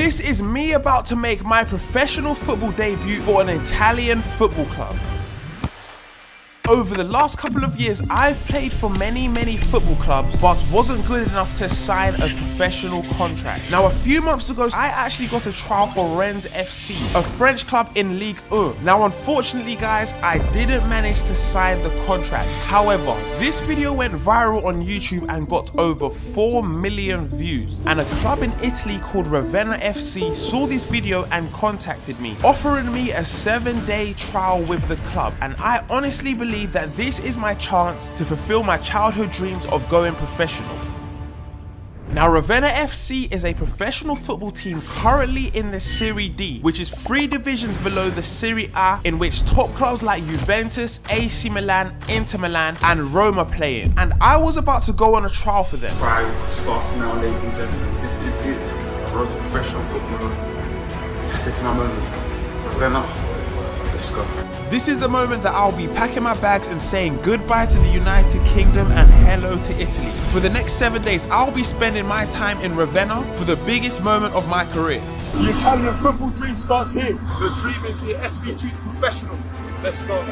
This is me about to make my professional football debut for an Italian football club. Over the last couple of years, I've played for many football clubs, but wasn't good enough to sign a professional contract. Now, a few months ago, I actually got a trial for Rennes FC, a French club in Ligue 1. Now, unfortunately, guys, I didn't manage to sign the contract. However, this video went viral on YouTube and got over 4 million views. And a club in Italy called Ravenna FC saw this video and contacted me, offering me a 7-day trial with the club. And I honestly believe that this is my chance to fulfill my childhood dreams of going professional. Now, Ravenna FC is a professional football team currently in the Serie D, which is 3 divisions below the Serie A, in which top clubs like Juventus, AC Milan, Inter Milan and Roma play in. And I was about to go on a trial for them. Right, starts now, ladies and gentlemen. This is it. Road to professional football. This is my moment. Ravenna, let's go. This is the moment that I'll be packing my bags and saying goodbye to the United Kingdom and hello to Italy. For the next 7 days, I'll be spending my time in Ravenna for the biggest moment of my career. The Italian football dream starts here. The dream is here. SV2 to professional. Let's go.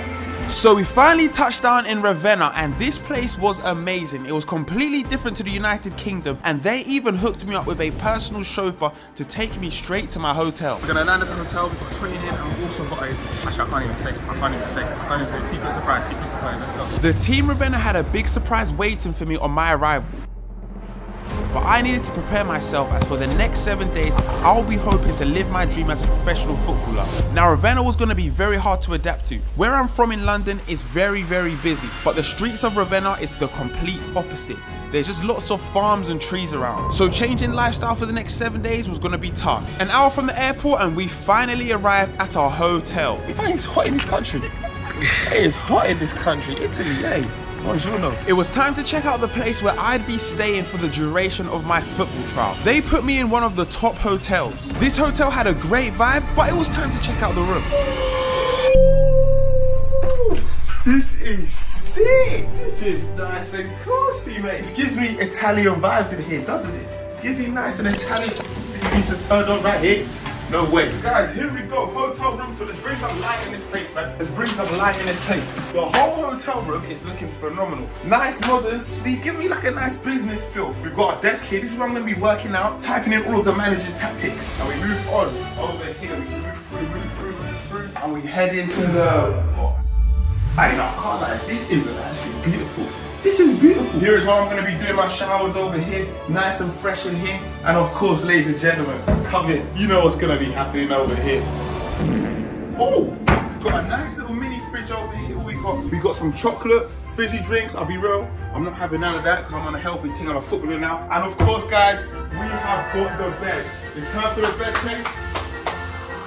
So we finally touched down in Ravenna, and this place was amazing. It was completely different to the United Kingdom, and they even hooked me up with a personal chauffeur to take me straight to my hotel. We're gonna land at the hotel, we've got training, and we've also got a... Actually, I can't even say. Secret surprise, let's go. The team Ravenna had a big surprise waiting for me on my arrival. But I needed to prepare myself, as for the next 7 days, I'll be hoping to live my dream as a professional footballer. Now, Ravenna was going to be very hard to adapt to. Where I'm from in London is very busy, but the streets of Ravenna is the complete opposite. There's just lots of farms and trees around. So changing lifestyle for the next 7 days was going to be tough. An hour from the airport and we finally arrived at our hotel. Hey, it's hot in this country. Hey, it's hot in this country. Italy, hey. It was time to check out the place where I'd be staying for the duration of my football trial. They put me in one of the top hotels. This hotel had a great vibe, but it was time to check out the room. This is sick. This is nice and classy, mate. It gives me Italian vibes in here, doesn't it? It gives me nice and Italian. You just turned on right here. No way. Guys, here we go. Hotel room. So let's bring some light in this place, man. Let's bring some light in this place. The whole hotel room is looking phenomenal. Nice, modern, sleek. Give me like a nice business feel. We've got a desk here. This is where I'm going to be working out, typing in all of the manager's tactics. And we move on over here. We move through. And we head into the... I can't lie. This is actually beautiful. This is beautiful. Here is where I'm going to be doing my showers over here. Nice and fresh in here. And of course, ladies and gentlemen, come in. You know what's going to be happening over here. Oh, got a nice little mini fridge over here. We got some chocolate, fizzy drinks. I'll be real, I'm not having none of that because I'm on a healthy thing. I'm a footballer now. And of course, guys, we have got the bed. It's time for the bed test.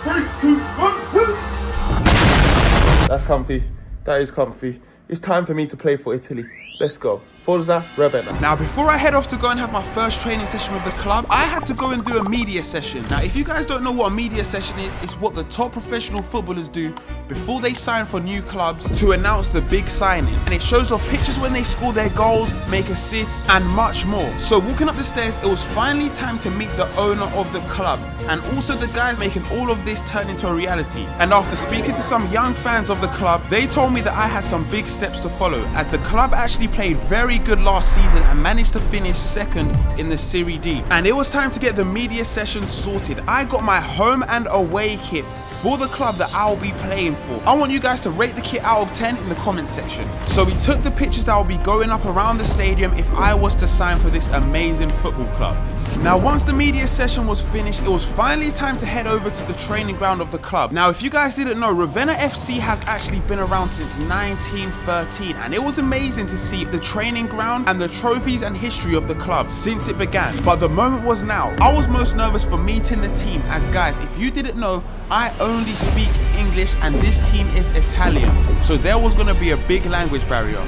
3, 2, 1. That's comfy. That is comfy. It's time for me to play for Italy. Let's go. Forza Ravenna. Now, before I head off to go and have my first training session with the club, I had to go and do a media session. Now, if you guys don't know what a media session is, it's what the top professional footballers do before they sign for new clubs to announce the big signing. And it shows off pictures when they score their goals, make assists, and much more. So walking up the stairs, it was finally time to meet the owner of the club, and also the guys making all of this turn into a reality. And after speaking to some young fans of the club, they told me that I had some big steps to follow, as the club actually played very good last season and managed to finish second in the Serie D. And it was time to get the media session sorted. I got my home and away kit for the club that I'll be playing for. I want you guys to rate the kit out of 10 in the comment section. So we took the pictures that will be going up around the stadium if I was to sign for this amazing football club. Now, once the media session was finished, it was finally time to head over to the training ground of the club. Now, if you guys didn't know, Ravenna FC has actually been around since 1913, and it was amazing to see the training ground and the trophies and history of the club since it began. But the moment was now. I was most nervous for meeting the team, as guys, if you didn't know, I only speak English and this team is Italian, so there was going to be a big language barrier.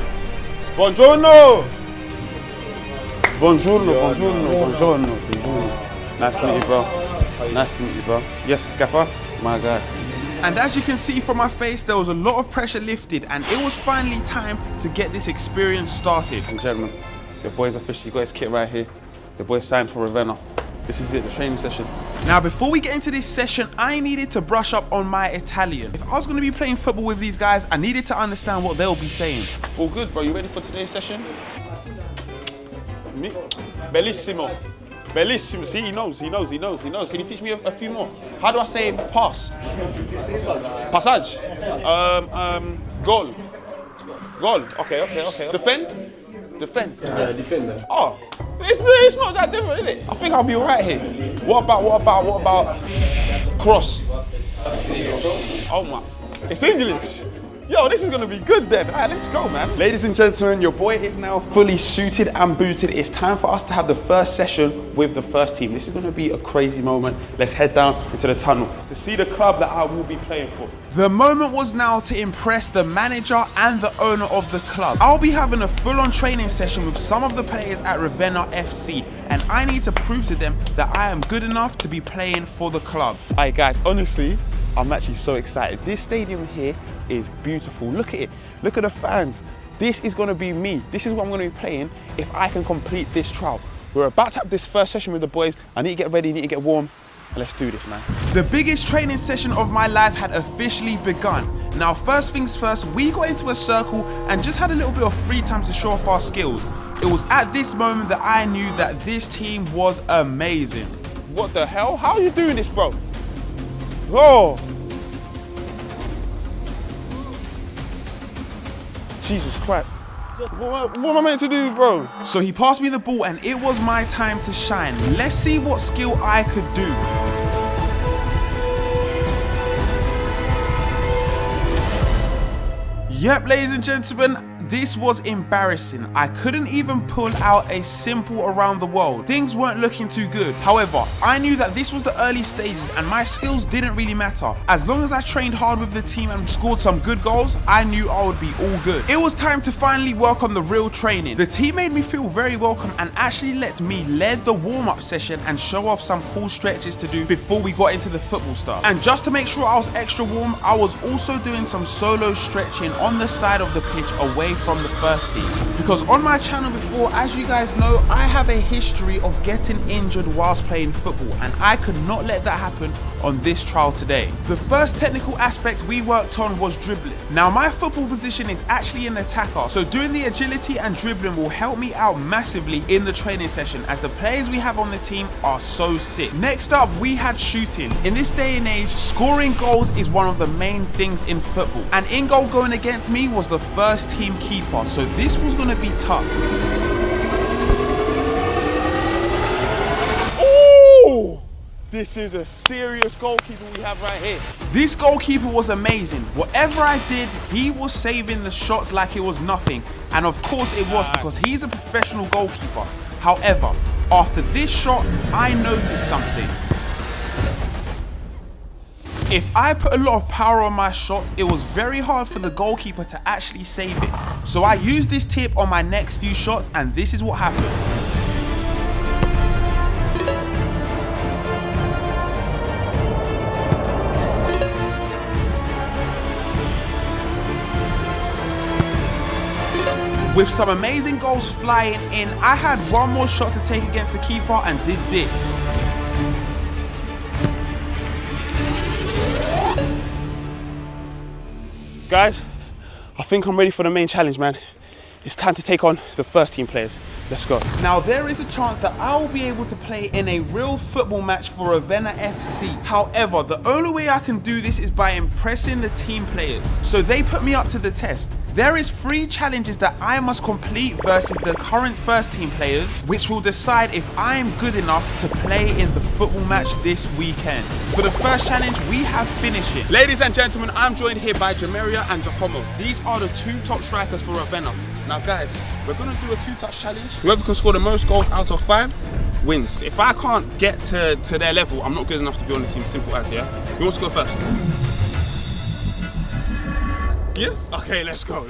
Buongiorno! Buongiorno. Nice to meet you, bro. Nice to meet you, bro. Yes, Gaffer? My guy. And as you can see from my face, there was a lot of pressure lifted, and it was finally time to get this experience started. And gentlemen, the boy's officially got his kit right here. The boy signed for Ravenna. This is it, the training session. Now, before we get into this session, I needed to brush up on my Italian. If I was going to be playing football with these guys, I needed to understand what they'll be saying. All good, bro. You ready for today's session? Bellissimo. Bellissimo. See, he knows. Can you teach me a few more? How do I say pass? Passage. Goal. Okay. Defend. Yeah, defender. Oh, it's not that different, is it? I think I'll be all right here. What about cross? Oh my, it's English. Yo, this is gonna be good then. All right, let's go, man. Ladies and gentlemen, your boy is now fully suited and booted. It's time for us to have the first session with the first team. This is gonna be a crazy moment. Let's head down into the tunnel to see the club that I will be playing for. The moment was now to impress the manager and the owner of the club. I'll be having a full-on training session with some of the players at Ravenna FC, and I need to prove to them that I am good enough to be playing for the club. All right, guys, honestly, I'm actually so excited. This stadium here is beautiful. Look at it. Look at the fans. This is going to be me. This is what I'm going to be playing if I can complete this trial. We're about to have this first session with the boys. I need to get ready, need to get warm. Let's do this, man. The biggest training session of my life had officially begun. Now, first things first, we got into a circle and just had a little bit of free time to show off our skills. It was at this moment that I knew that this team was amazing. What the hell? How are you doing this, bro? Oh! Jesus Christ. What am I meant to do, bro? So he passed me the ball and it was my time to shine. Let's see what skill I could do. Yep, ladies and gentlemen, this was embarrassing. I couldn't even pull out a simple around the world. Things weren't looking too good. However, I knew that this was the early stages and my skills didn't really matter. As long as I trained hard with the team and scored some good goals, I knew I would be all good. It was time to finally work on the real training. The team made me feel very welcome and actually let me lead the warm-up session and show off some cool stretches to do before we got into the football stuff. And just to make sure I was extra warm, I was also doing some solo stretching on the side of the pitch away from the first team. Because on my channel before, as you guys know, I have a history of getting injured whilst playing football, and I could not let that happen on this trial today. The first technical aspect we worked on was dribbling. Now, my football position is actually an attacker, so doing the agility and dribbling will help me out massively in the training session, as the players we have on the team are so sick. Next up, we had shooting. In this day and age, scoring goals is one of the main things in football, and in goal going against me was the first team keeper, so this was going to be tough. Ooh! This is a serious goalkeeper we have right here. This goalkeeper was amazing. Whatever I did, he was saving the shots like it was nothing. And of course it was, because he's a professional goalkeeper. However, after this shot, I noticed something. If I put a lot of power on my shots, it was very hard for the goalkeeper to actually save it. So I used this tip on my next few shots, and this is what happened. With some amazing goals flying in, I had one more shot to take against the keeper and did this. Guys, I think I'm ready for the main challenge, man. It's time to take on the first team players. Let's go. Now, there is a chance that I will be able to play in a real football match for Ravenna FC. However, the only way I can do this is by impressing the team players. So they put me up to the test. There is 3 challenges that I must complete versus the current first team players, which will decide if I am good enough to play in the football match this weekend. For the first challenge, we have finishing. Ladies and gentlemen, I'm joined here by Jameria and Giacomo. These are the 2 top strikers for Ravenna. Now guys, we're gonna do a 2-touch challenge. Whoever can score the most goals out of 5 wins. If I can't get to their level, I'm not good enough to be on the team, simple as, yeah? Who wants to go first? Yeah? Okay, let's go.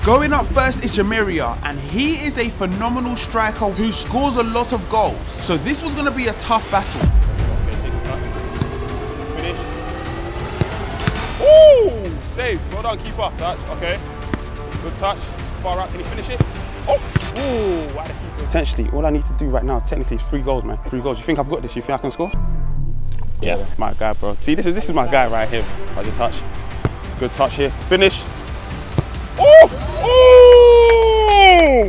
Going up first is Jameria, and he is a phenomenal striker who scores a lot of goals. So this was gonna be a tough battle. Finish. Ooh! Save. Well done, keeper. Touch, okay. Good touch. Far out, can you finish it? Oh! Ooh, why the keeper potentially, all I need to do right now, technically, is 3 goals, man. 3 goals. You think I've got this? You think I can score? Yeah, my guy, bro. See, this is my guy right here. By the touch. Good touch here. Finish. Oh! Oh!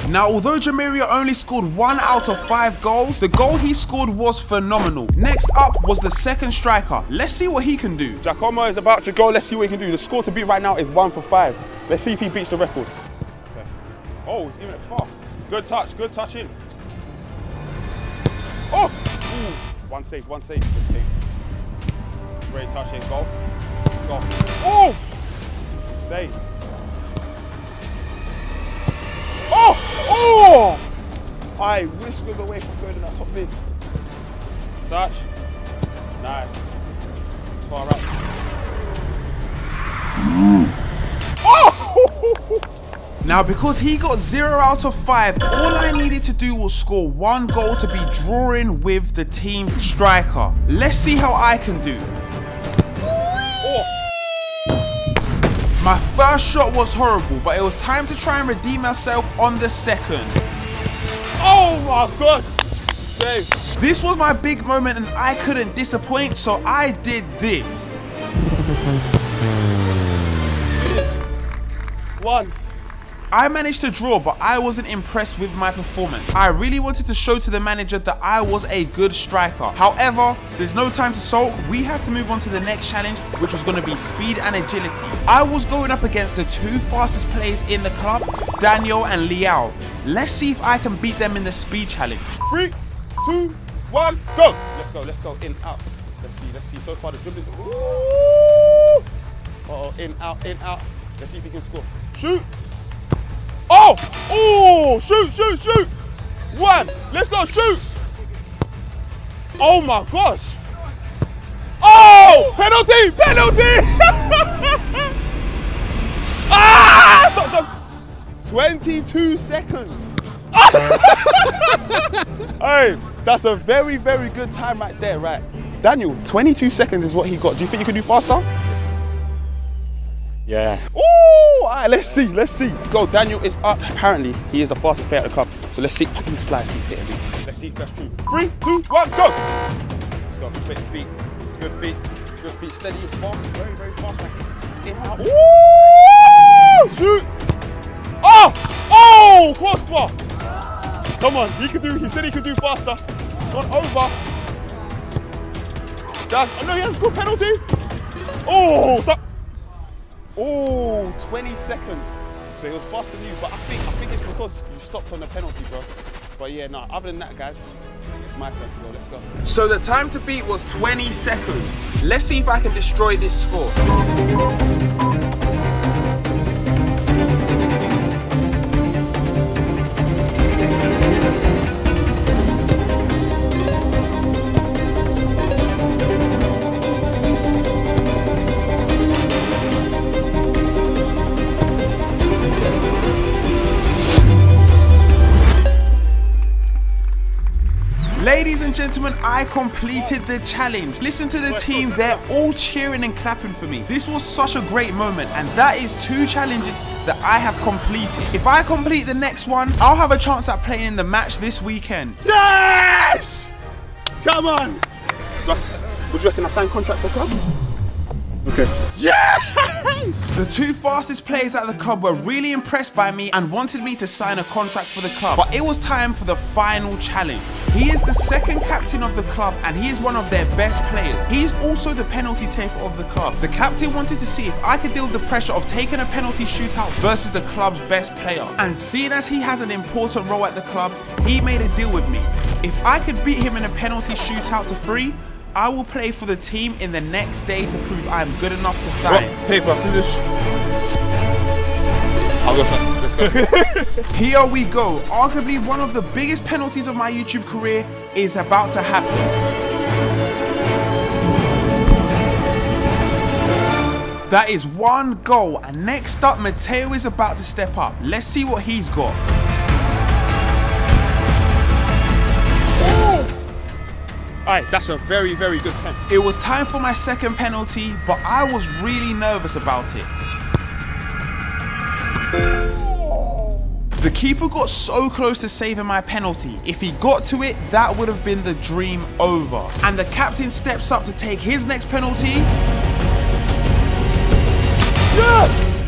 Now, although Jamiria only scored 1 out of 5 goals, the goal he scored was phenomenal. Next up was the second striker. Let's see what he can do. Giacomo is about to go. Let's see what he can do. The score to beat right now is 1 for 5. Let's see if he beats the record. Okay. Oh, it's even far. Good touch in. Oh! Ooh. One save. Good save. Great touch in. Goal. Oh! Save. Oh! Oh! I whiskers away from going in that top mid. Touch. Nice. Far right. Oh! Now, because he got 0 out of 5, all I needed to do was score 1 goal to be drawing with the team's striker. Let's see how I can do. Oh. My first shot was horrible, but it was time to try and redeem myself on the second. Oh my God! Save. This was my big moment and I couldn't disappoint, so I did this. 1. I managed to draw, but I wasn't impressed with my performance. I really wanted to show to the manager that I was a good striker. However, there's no time to sulk. We had to move on to the next challenge, which was going to be speed and agility. I was going up against the 2 fastest players in the club, Daniel and Liao. Let's see if I can beat them in the speed challenge. 3, 2, 1, go! Let's go, in, out. Let's see. So far the dribble is... Ooh! Uh-oh, in, out. Let's see if he can score. Shoot! Oh! Oh! Shoot! 1! Let's go, shoot! Oh my gosh! Oh! Penalty! Ah! Stop! 22 seconds. Hey, that's a very, very good time right there, right? Daniel, 22 seconds is what he got. Do you think you can do faster? Yeah. Ooh, all right, let's see. Go, Daniel is up. Apparently, he is the fastest player at the club. So let's see. These flies keep hitting me. Let's see if that's true. 3, 2, 1, go! Let's go. Quick feet. Good feet. Steady. It's fast. Very, very fast. In, out. Ooh! Shoot! Oh! Crossbar! Come on, he said he could do faster. It's gone over. Oh no, he hasn't scored penalty. Oh, stop. Oh, 20 seconds. So he was faster than you, but I think it's because you stopped on the penalty, bro. But yeah, no, other than that, guys, it's my turn to go. Let's go. So the time to beat was 20 seconds. Let's see if I can destroy this score. Ladies and gentlemen, I completed the challenge. Listen to the team, they're all cheering and clapping for me. This was such a great moment, and that is 2 challenges that I have completed. If I complete the next one, I'll have a chance at playing in the match this weekend. Yes! Come on! Would you reckon I signed contract for club? Okay. Yes! The 2 fastest players at the club were really impressed by me and wanted me to sign a contract for the club. But it was time for the final challenge. He is the 2nd captain of the club and he is one of their best players. He is also the penalty taker of the club. The captain wanted to see if I could deal with the pressure of taking a penalty shootout versus the club's best player. And seeing as he has an important role at the club, he made a deal with me. If I could beat him in a penalty shootout to 3, I will play for the team in the next day to prove I am good enough to sign. Paper, scissors. I'll go first. Let's go. Here we go. Arguably one of the biggest penalties of my YouTube career is about to happen. That is 1 goal, and next up, Mateo is about to step up. Let's see what he's got. Alright, that's a very, very good pen. It was time for my 2nd penalty, but I was really nervous about it. The keeper got so close to saving my penalty. If he got to it, that would have been the dream over. And the captain steps up to take his next penalty. Yes!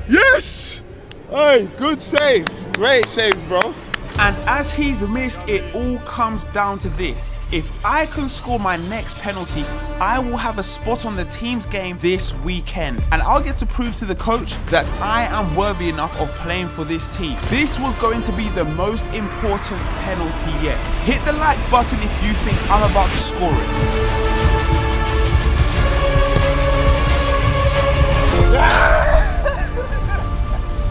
Yes! Hey, good save. Great save, bro. And as he's missed, it all comes down to this. If I can score my next penalty, I will have a spot on the team's game this weekend. And I'll get to prove to the coach that I am worthy enough of playing for this team. This was going to be the most important penalty yet. Hit the like button if you think I'm about to score it.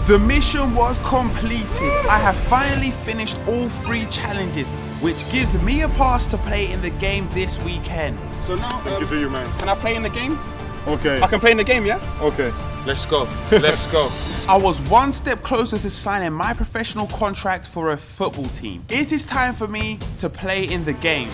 The mission was completed. I have finally finished all 3 challenges, which gives me a pass to play in the game this weekend. So now, Good to you, man. can I play in the game? Okay. I can play in the game, yeah? Okay. Let's go. Let's go. I was one step closer to signing my professional contract for a football team. It is time for me to play in the game.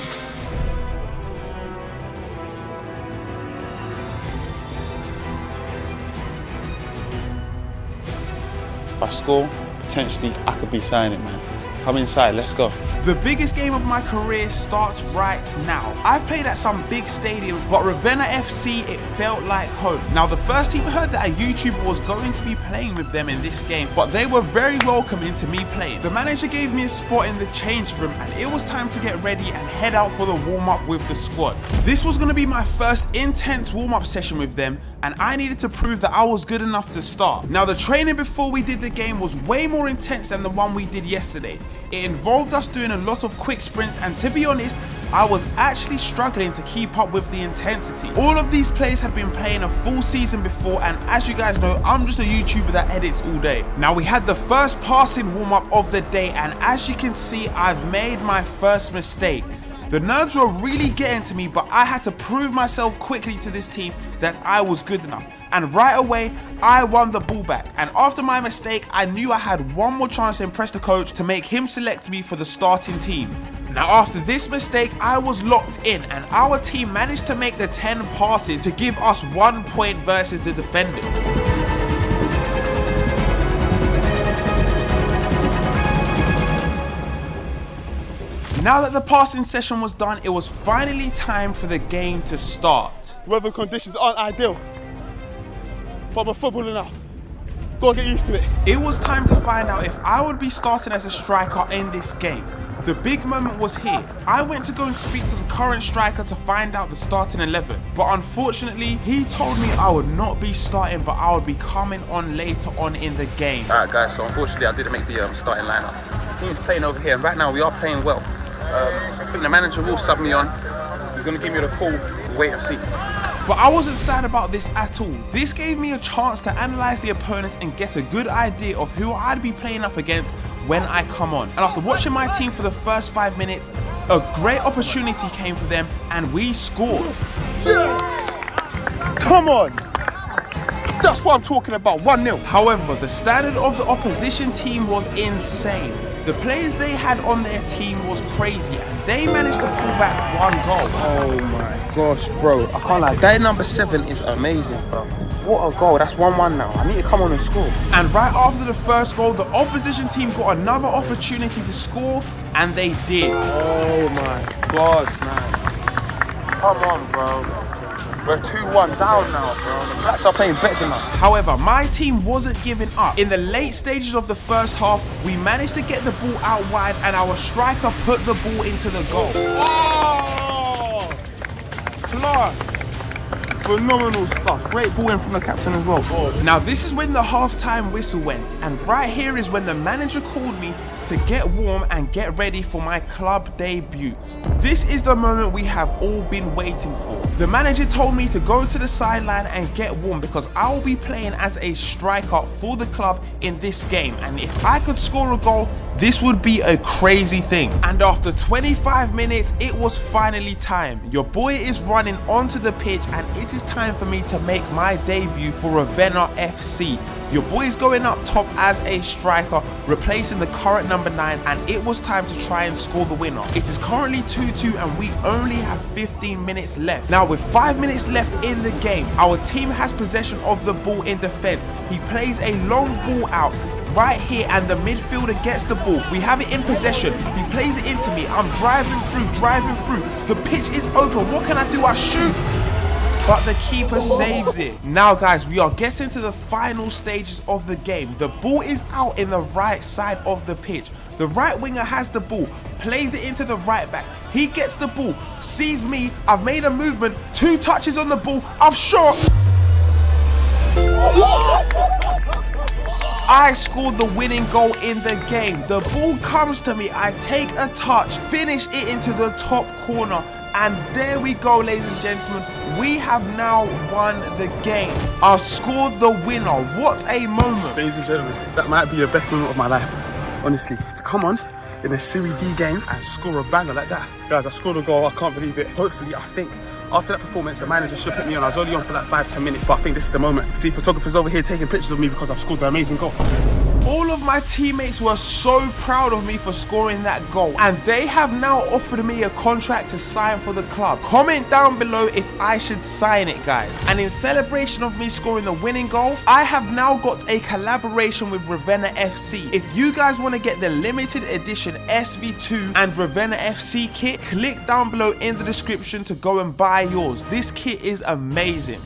If I score, potentially I could be signing, man. Come inside, let's go. The biggest game of my career starts right now. I've played at some big stadiums, but Ravenna FC, it felt like home. Now, the first team heard that a YouTuber was going to be playing with them in this game, but they were very welcoming to me playing. The manager gave me a spot in the change room, and it was time to get ready and head out for the warm-up with the squad. This was going to be my first intense warm-up session with them, and I needed to prove that I was good enough to start. Now, the training before we did the game was way more intense than the one we did yesterday. It involved us doing a lot of quick sprints, and to be honest, I was actually struggling to keep up with the intensity. All of these players had been playing a full season before, and as you guys know, I'm just a YouTuber that edits all day. Now, we had the first passing warm-up of the day, and as you can see, I've made my first mistake. The nerves were really getting to me, but I had to prove myself quickly to this team that I was good enough. And right away, I won the ball back. And after my mistake, I knew I had one more chance to impress the coach to make him select me for the starting team. Now, after this mistake, I was locked in, and our team managed to make the 10 passes to give us 1 point versus the defenders. Now that the passing session was done, it was finally time for the game to start. Weather conditions aren't ideal, but I'm a footballer now. Gotta get used to it. It was time to find out if I would be starting as a striker in this game. The big moment was here. I went to go and speak to the current striker to find out the starting 11, but unfortunately, he told me I would not be starting, but I would be coming on later on in the game. Alright guys, so unfortunately I didn't make the starting lineup. The team's playing over here, and right now we are playing well. I think the manager will sub me on. He's going to give me the call. Wait and see. But I wasn't sad about this at all. This gave me a chance to analyse the opponents and get a good idea of who I'd be playing up against when I come on. And after watching my team for the first 5 minutes, a great opportunity came for them and we scored. Yes! Come on! That's what I'm talking about, 1-0. However, the standard of the opposition team was insane. The players they had on their team was crazy, and they managed to pull back 1 goal. Oh my gosh, bro. I can't lie, that number 7 is amazing, bro. What a goal, that's 1-1 now. I need to come on and score. And right after the first goal, the opposition team got another opportunity to score, and they did. Oh my god, man. Come on, bro. We're 2-1 down now, bro. The Blacks are playing better than us. However, my team wasn't giving up. In the late stages of the first half, we managed to get the ball out wide, and our striker put the ball into the goal. Oh! Class. Phenomenal stuff. Great ball in from the captain as well. Now, this is when the half-time whistle went, and right here is when the manager called me to get warm and get ready for my club debut. This is the moment we have all been waiting for. The manager told me to go to the sideline and get warm because I will be playing as a striker for the club in this game, and if I could score a goal, this would be a crazy thing. And after 25 minutes, it was finally time. Your boy is running onto the pitch, and it is time for me to make my debut for Ravenna FC. Your boy is going up top as a striker, replacing the current number 9, and it was time to try and score the winner. It is currently 2-2 and we only have 15 minutes left. Now, with 5 minutes left in the game, our team has possession of the ball in defense. He plays a long ball out. right here and the midfielder gets the ball. We have it in possession. He plays it into me. I'm driving through. The pitch is open. What can I do? I shoot. But the keeper saves it. Now guys, we are getting to the final stages of the game. The ball is out in the right side of the pitch. The right winger has the ball, plays it into the right back. He gets the ball, sees me, I've made a movement, 2 touches on the ball, I've shot. I scored the winning goal in the game. The ball comes to me, I take a touch, finish it into the top corner. And there we go, ladies and gentlemen. We have now won the game. I've scored the winner. What a moment. Ladies and gentlemen, that might be the best moment of my life. Honestly, to come on in a Serie D game and score a banger like that. Guys, I scored a goal. I can't believe it. Hopefully, I think after that performance, the manager should put me on. I was only on for like 5-10 minutes, but I think this is the moment. See, photographers over here taking pictures of me because I've scored the amazing goal. All of my teammates were so proud of me for scoring that goal, and they have now offered me a contract to sign for the club. Comment down below if I should sign it, guys. And in celebration of me scoring the winning goal, I have now got a collaboration with Ravenna FC. If you guys want to get the limited edition SV2 and Ravenna FC kit, click down below in the description to go and buy yours. This kit is amazing.